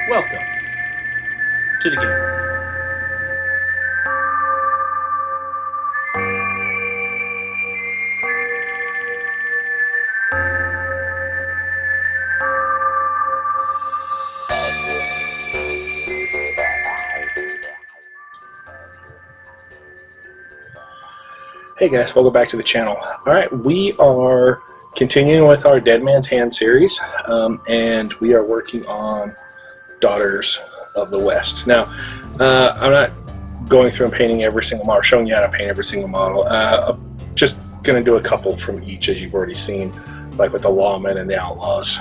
Welcome to the game room. Hey guys, welcome back to the channel. Alright, we are continuing with our Dead Man's Hand series, and we are working on Daughters of the West. Now, I'm not going through and painting every single model, showing you how to paint every single model. I'm just going to do a couple from each, as you've already seen, like with the Lawmen and the Outlaws.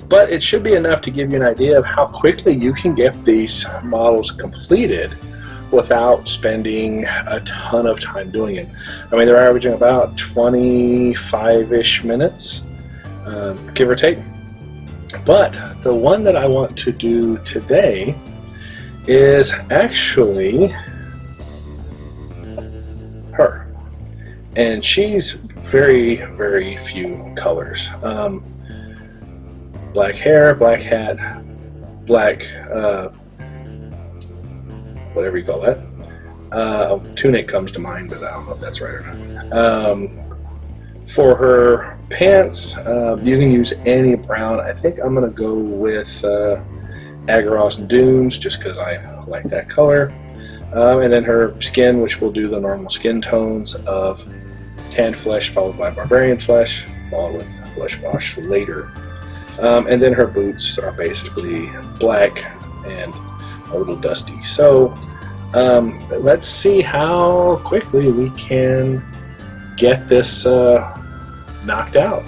But it should be enough to give you an idea of how quickly you can get these models completed without spending a ton of time doing it. I mean, they're averaging about 25-ish minutes, give or take. But the one that I want to do today is actually her. And she's very, very few colors. Black hair, black hat, black whatever you call that. Tunic comes to mind, but I don't know if that's right or not. For her pants, you can use any brown. I think I'm going to go with Agaros Dunes, just because I like that color. And then her skin, which will do the normal skin tones of tanned flesh, followed by barbarian flesh, followed with flesh wash later. And then her boots are basically black and a little dusty. So let's see how quickly we can get this knocked out.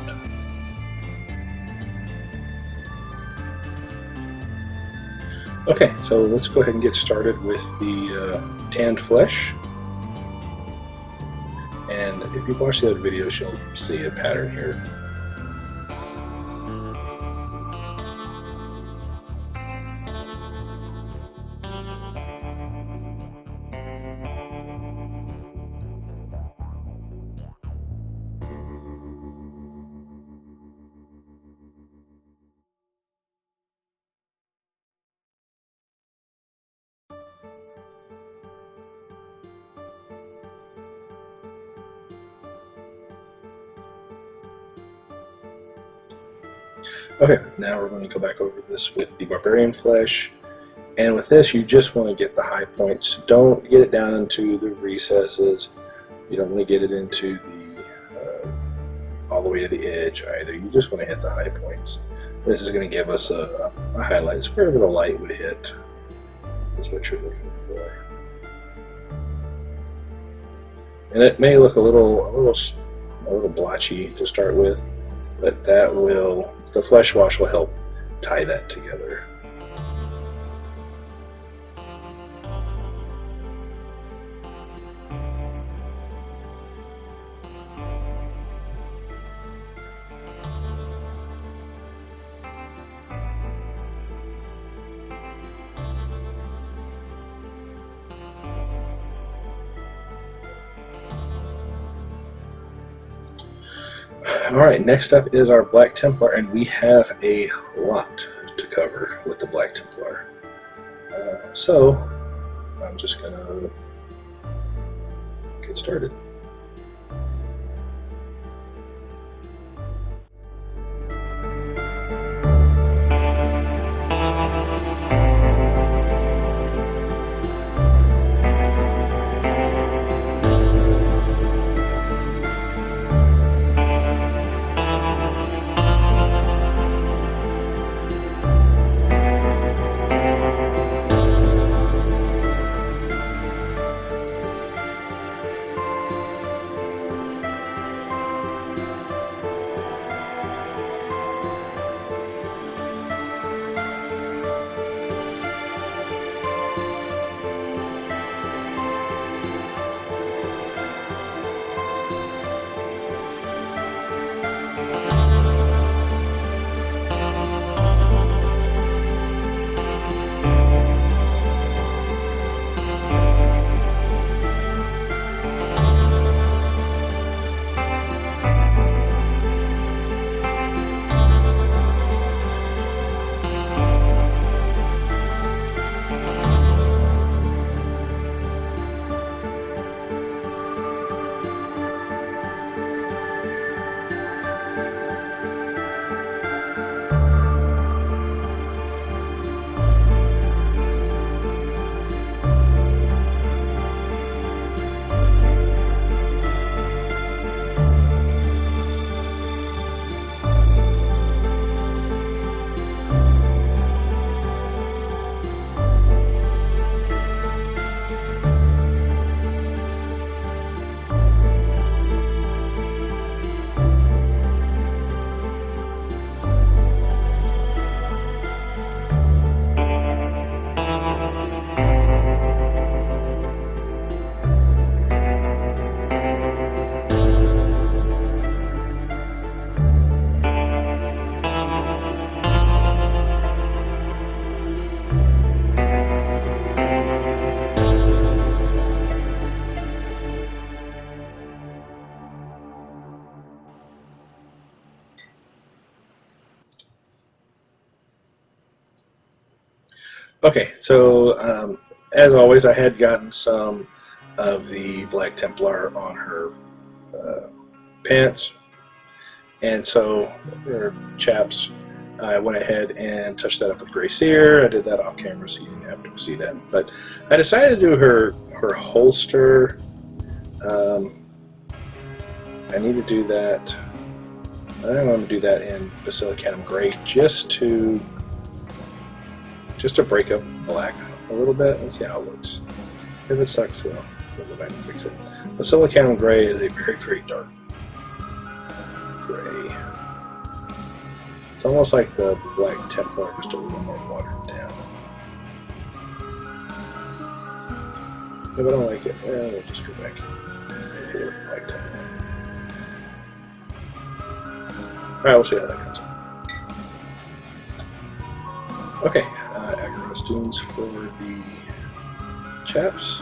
Okay, so let's go ahead and get started with the tanned flesh. And if you watch the other videos, you'll see a pattern here. Okay, now we're going to go back over this with the Barbarian Flesh, and with this you just want to get the high points. Don't get it down into the recesses. You don't want to get it into the all the way to the edge either. You just want to hit the high points. This is going to give us a highlight. It's wherever the light would hit is what you're looking for. And it may look a little blotchy to start with, but that will, the flesh wash will help tie that together. Alright, next up is our Black Templar, and we have a lot to cover with the Black Templar. So, I'm just going to get started. Okay, so as always, I had gotten some of the Black Templar on her pants, and so, or chaps, I went ahead and touched that up with Gray Seer. I did that off camera, so you didn't have to see that. But I decided to do her holster. I need to do that. I'm going to do that in Basilicanum Gray just to break up black a little bit and see how it looks. If it sucks, well, we'll go back and fix it. Basilicanum Gray is a very, very dark gray. It's almost like the Black Templar, just a little more watered down. If I don't like it, we'll just go back and hit it with the Black Templar. Alright, we'll see how that goes. Okay, aggro students for the chaps.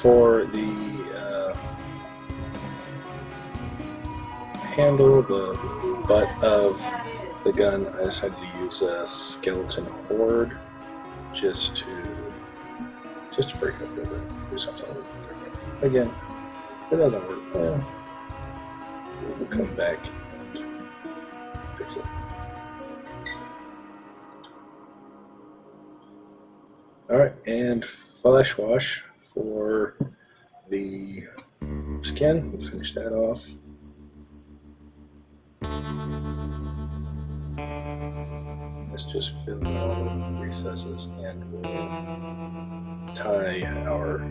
For the handle, the butt of the gun, I decided to use a skeleton horde just to break up a little bit, do something a little bit different. Again, if it doesn't work, well, we'll come back and fix it. Alright, and flesh wash for the skin. We'll finish that off. This just fills all the recesses and will tie our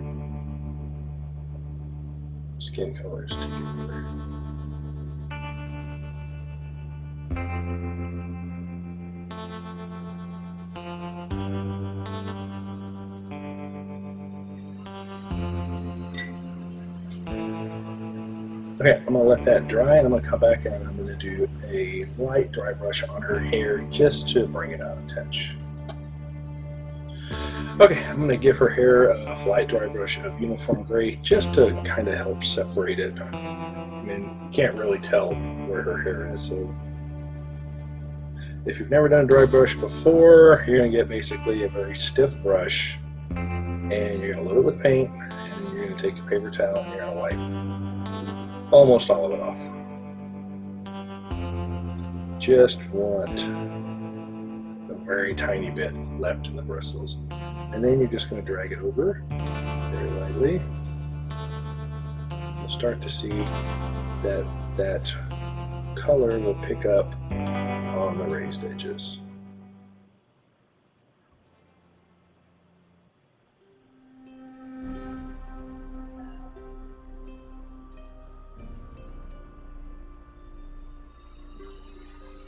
skin colors together. Okay, I'm going to let that dry, and I'm going to come back and I'm going to do a light dry brush on her hair just to bring it out a touch. Okay, I'm going to give her hair a light dry brush of uniform gray just to kind of help separate it. I mean, you can't really tell where her hair is, so if you've never done a dry brush before, you're going to get basically a very stiff brush, and you're going to load it with paint, and you're going to take a paper towel and you're going to wipe almost all of it off. Just want a very tiny bit left in the bristles. And then you're just going to drag it over very lightly. You'll start to see that that color will pick up on the raised edges.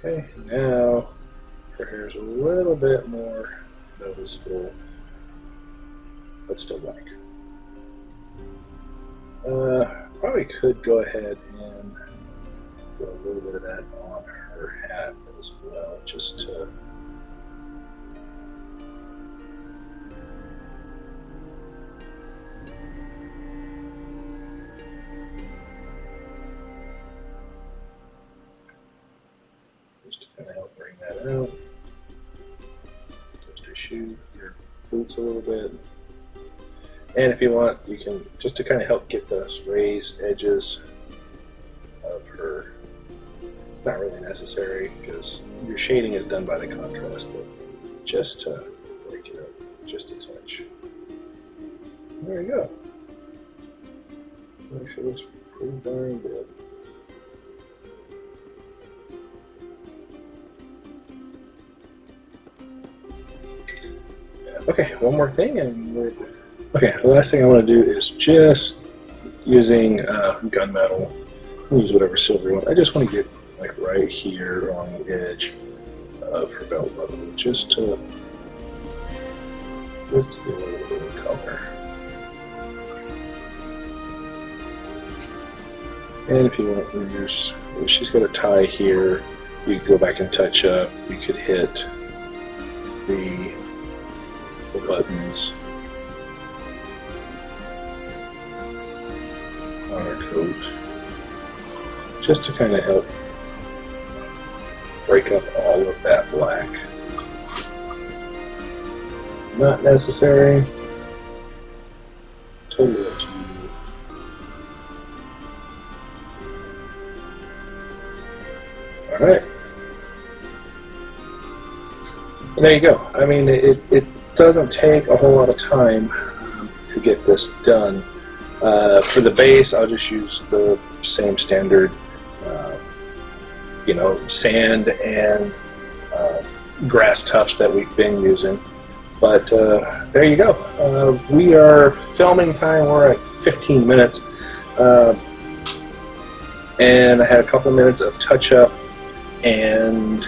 Okay, now her hair is a little bit more noticeable, but still black. Probably could go ahead and put a little bit of that on her hat as well, just to kind of help bring that out. Just your shoe, your boots a little bit. And if you want, you can, just to kind of help get those raised edges of her. It's not really necessary because your shading is done by the contrast, but just to break it up just a touch. There you go. Actually looks pretty darn good. Okay, one more thing, and okay. The last thing I want to do is just using gunmetal. Use whatever silver you want. I just want to get like right here on the edge of her belt buckle, just to get a little bit of color. And if you want, she's got a tie here. You could go back and touch up. You could hit the buttons on her coat, just to kind of help break up all of that black. Not necessary. Totally up to you. Alright. There you go. I mean, it doesn't take a whole lot of time to get this done. For the base, I'll just use the same standard, sand and grass tufts that we've been using. But there you go. We are filming time. We're at 15 minutes. And I had a couple minutes of touch-up, and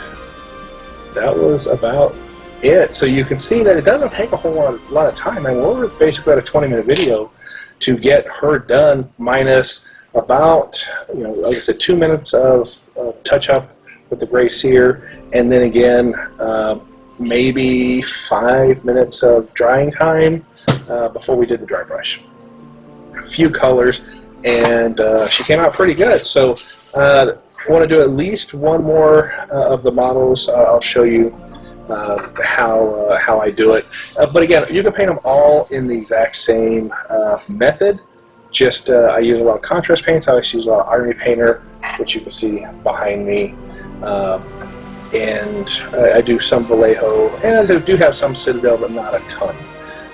that was about it. So you can see that it doesn't take a whole lot of time. I mean, we're basically at a 20-minute video to get her done, minus about, like I said, 2 minutes of touch-up with the gray sear, and then again, maybe 5 minutes of drying time before we did the dry brush. A few colors, and she came out pretty good. So I want to do at least one more of the models. I'll show you how I do it. But again, you can paint them all in the exact same method. Just I use a lot of contrast paints. I use a lot of Army Painter, which you can see behind me. And I do some Vallejo, and I do have some Citadel, but not a ton.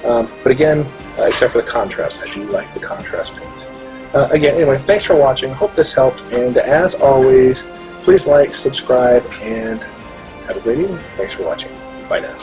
But again, except for the contrast, I do like the contrast paints. Again, anyway, thanks for watching. Hope this helped, and as always, please like, subscribe, and have a great evening. Thanks for watching. Bye now.